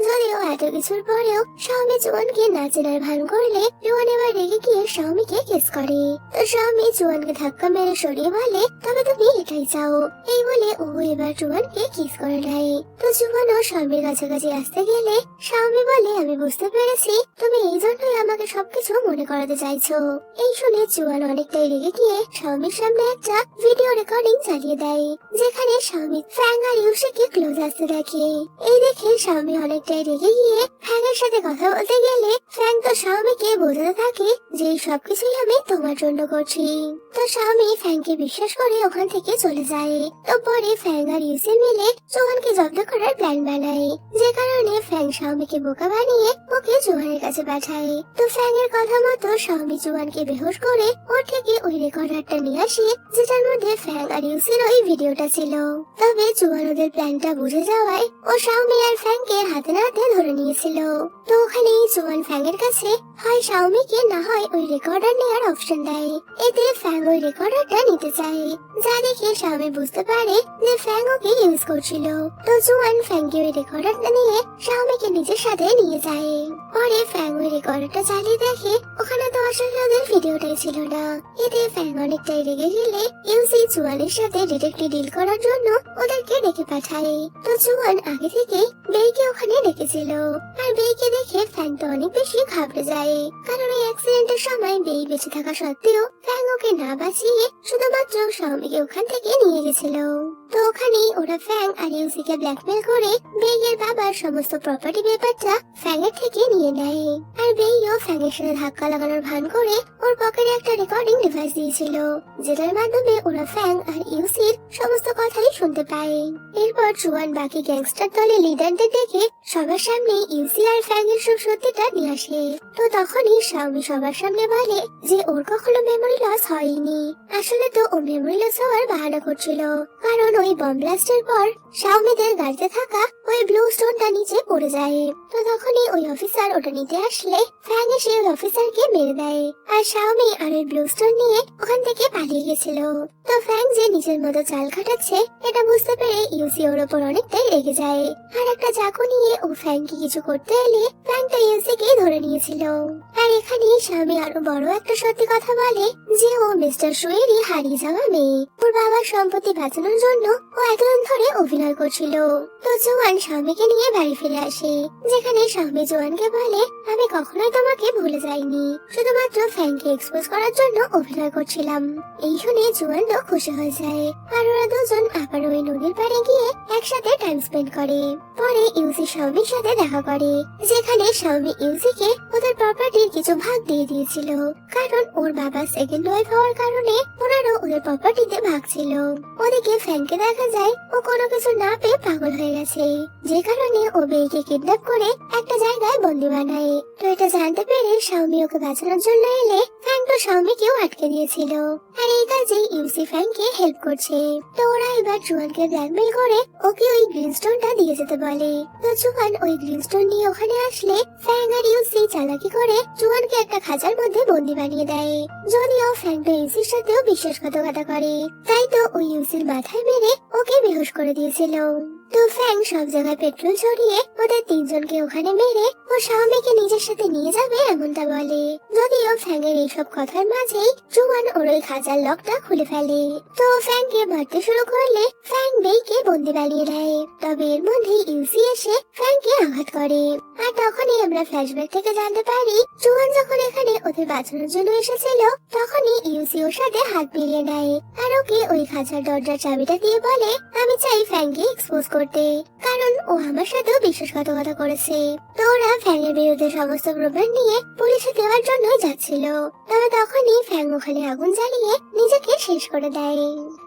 যদিও এত কিছুর পরেও স্বামী জুয়ানকে না চেনার ভান করলে জুয়ান এবার রেগে গিয়ে স্বামীকে কিস করে। তো স্বামী জুয়ানকে ধাক্কা মেরে সরিয়ে বলে, তবে তুমি এটাই চাও। এই বলে ও এবার জুয়ানকে কিস করে দেয়। তো জুয়ানও স্বামীর কাছাকাছি আসতে গেলে স্বামী বলে, আমি বুঝতে পেরেছি তুমি এই জন্যই আমাকে সবকিছু মনে করাতে চাইছো। এই শুনে জুয়ান অনেকটাই রেগে গিয়ে স্বামীর সামনে একটা ভিডিও রেকর্ডিং চালিয়ে দেয়, যেখানে স্বামী ফ্যাং আর ইউসিকে ক্লোজ আসতে দেখে। এই দেখে স্বামী অনেক রেগে গিয়ে ফ্যাংয়ের সাথে কথা বলতে গেলে ফ্যাং তো স্বামীকে বোঝাতে থাকে যে সবকিছুই আমি তোমার জন্য করছি। তো স্বামী ফ্যাংকে বিশ্বাস করে ওখান থেকে চলে যায়। তো পরে ফ্যাং আর ইউসি মিলে জোহানকে জব্দ করার প্ল্যান বানায়, যে কারণে ফ্যাং স্বামীকে বোকা বানিয়ে ওকে জোহানের কাছে পাঠায়। তো ফ্যাং এর কথা মতো স্বামী জোহানকে বেহুশ করে ওর থেকে ওই রেকর্ডারটা নিয়ে আসে, যেটার মধ্যে ফ্যাং আর ইউসির ওই ভিডিওটা ছিল। তবে জোহান ওদের প্ল্যানটা বুঝে যাওয়ায় ও স্বামী আর ফ্যাংকে হাতে হাতে ধরে নিয়েছিল। তো ওখানে জোয়ান ফ্যাং এর কাছে হয় শাওমিকে না হয় ওই রেকর্ডার নেওয়ার অপশন দেয়। এতে ফ্যাং ওই রেকর্ডারটা নিতে চায়, যা দেখে শাওমি বুঝতে পারে যে ফ্যাং ওকে ইউজ করছিল। তো জোয়ান ফ্যাংকে ওই রেকর্ডারটা নিয়ে শাওমিকে নিজের সাথে নিয়ে যায়। পরে ফ্যাং ওই রেকর্ডারটা চালিয়ে দেখে ওখানে তো আসলে ওদের ভিডিওটাই ছিল না। এতে ফ্যাং অনেকটাই রেগে গেলে ইউসি জোয়ানের সাথে ডিটেকটিভ ডিল করার জন্য ওদেরকে ডেকে পাঠায়। তো জোয়ান আগে থেকে বেইকে ওখানে ডেকেছিল আর বেইকে দেখে ফ্যাং তো অনেক বেশি ঘাবড়ে যায়, কারণ এই অ্যাক্সিডেন্টের সময় বেই বেঁচে থাকা সত্ত্বেও ফ্যাং ওকে না বাঁচিয়ে শুধুমাত্র স্বামীকে ওখান থেকে নিয়ে গেছিল। তো ওখানে ওরা ফ্যাং আর ইউসিকে ব্ল্যাকমেল করে বেইয়ের বাবার সমস্ত প্রপার্টি ব্যাপারটা ফ্যাং এর থেকে নিয়ে নেয়। আর বেইও ফ্যাং এর সাথে ধাক্কা লাগানোর ভান করে ওর পকেটে একটা রেকর্ডিং ডিভাইস দিয়েছিল, যেটার মাধ্যমে ওরা ফ্যাং আর ইউসির সমস্ত কথাই শুনতে পায়। এরপর জোয়ান বাকি গ্যাংস্টার দলের লিডারদের দেখে সবার সামনে ইউসি আর ফ্যাং এর সব সত্যিটা নিয়ে আসে। তো তখনই স্বামী সবার সামনে বলে যে ওর কখনো মেমোরি লস হয়নি, আসলে তো ও মেমোরি লস হওয়ার বাহানা করছিল, কারণ ওই বম ব্লাস্টের পর স্বামীদের গাড়িতে থাকা ওই ব্লু স্টোনটা নিচে পড়ে যায়। তো তখনই ওই অফিসার ওটা নিতে আসলে ফ্যাং এসে ওই অফিসারকে মেরে দেয় আর স্বামী আর ওই ব্লু স্টোন নিয়ে ওখান থেকে পালিয়ে গেছিল। তো ফ্যাং যে নিজের মতো চাল খাটাচ্ছে এটা বুঝতে পেরে ইউসি ওর ওপর অনেকটাই রেগে যায় আর একটা চাকু নিয়ে ও ফ্যাংকে কিছু করতে এলে ফ্যাং তো ইউসিকে ধরে নিয়েছিল। আর এখানে স্বামী আরো বড় একটা সত্যি কথা বলে যে ও মিস্টার সুয়েরই হারিয়ে যাওয়া মেয়ে, ওর বাবার সম্পত্তি বাঁচানোর জন্য ও এতদিন ধরে অভিনয় করছিল। তো জোয়ান স্বামীকে নিয়ে বাড়ি ফিরে আসে, যেখানে স্বামী জোয়ানকে বলে, আমি কখনোই তোমাকে ভুলে যাইনি, শুধুমাত্র ফ্যাংকে এক্সপোজ করার জন্য অভিনয় করছিলাম। এই শুনে জোয়ান তো খুশি হয়ে যায় আর ওরা দুজন আবার ওই নদীর পাড়ে গিয়ে একসাথে টাইম স্পেন্ড করে। পরে ইউসি স্বামীর সাথে দেখা করে, যেখানে স্বামী ইউসিকে ওদের প্রপার্টির কিছু ভাগ দিয়ে দিয়েছিল, কারণ ওর বাবা সেকেন্ড ওয়াইফ হওয়ার কারণে ওনারও ওদের প্রপার্টিতে ভাগ ছিল। ওদিকে ফ্যাংকে দেখা যায় ও কোনো কিছু না পেয়ে পাগল হয়ে গেছে, যে কারণে ও বেইকে কিডন্যাপ করে একটা জায়গায় বন্দি বানায়। তো এটা জানতে পেরে স্বামী ওকে বাঁচানোর জন্য এলে ফ্যাং তো স্বামীকেও আটকে দিয়েছিল আর এই কাজে ইউসি ফ্যাংকে হেল্প করছে। তো ওরা এবার জুয়ানকে ব্ল্যাকমেল করে ওকে ওই গ্রিন স্টোনটা দিয়ে যেতে বলে। তো জুয়ান ওই গ্রিন স্টোন নিয়ে ওখানে আসলে ফ্যাং আর ইউসি চালাকি করে জুয়ানকে একটা খাঁচার মধ্যে বন্দি বানিয়ে দেয়। যদিও ফ্যাং তো ইউসির সাথেও বিশ্বাসঘাতকতা করে, তাই তো ওই ইউসির মাথায় মেরে ওকে বেহুশ করে দিয়েছিল। তো ফ্যাং সব জায়গায় পেট্রোল ছড়িয়ে ওদের তিনজনকে ওখানে মেরে ও স্বামীকে নিজের সাথে নিয়ে যাবে এমনটা বলে। যদিও ফ্যাং এর এইসব কথার মাঝেই জুয়ান ওর ওই খাঁচার লকটা খুলে ফেলে। তো ফ্যাংকে মারতে শুরু করলে ফ্যাং বেইকে বন্দি বানিয়ে দেয়। তবে এর মধ্যে ইউসি এসে ফ্যাংকে আঘাত করে। আর তখনই আমরা ফ্ল্যাশব্যাক থেকে জানতে পারি জুয়ান যখন এখানে ওদের বাঁচানোর জন্য এসেছিল তখনই ইউসি ওর সাথে হাত মিলিয়ে নেয় আর ওকে ওই খাঁচার দরজার চাবিটা দিয়ে বলে আমি চাই ফ্যাংকে এক্সপোজ করতে, কারণ ও আমার সাথেও বিশ্বাসঘাতকতা করেছে। তো ওরা ফ্যাংয়ের বিরুদ্ধে সমস্ত প্রমাণ নিয়ে পুলিশে দেওয়ার জন্য যাচ্ছিল। তবে তখনই ফ্যাং ওখানে আগুন জ্বালিয়ে নিজেকে শেষ করে দেয়।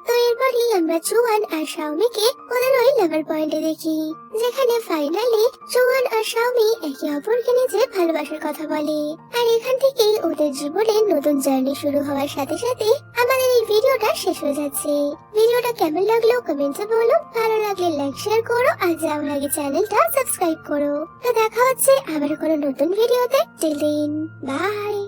তো এরপরই আমরা জুয়ান আর শাওমিকে ওদের ওই লেভেল পয়েন্টে দেখি, যেখানে ফাইনালি জুয়ান আর শাওমি একে অপরকে নিজে ভালোবাসার কথা বলে। আর এখান থেকেই ওদের জীবনে নতুন জার্নি শুরু হওয়ার সাথে সাথে আমাদের এই ভিডিওটা শেষ হয়ে যাচ্ছে। ভিডিওটা কেমন লাগলো কমেন্টে বলো, ভালো লাগলে লাইক শেয়ার করো আর যাওয়ার আগে চ্যানেলটা সাবস্ক্রাইব করো। তো দেখা হচ্ছে আবার কোনো নতুন ভিডিওতে। Till then by.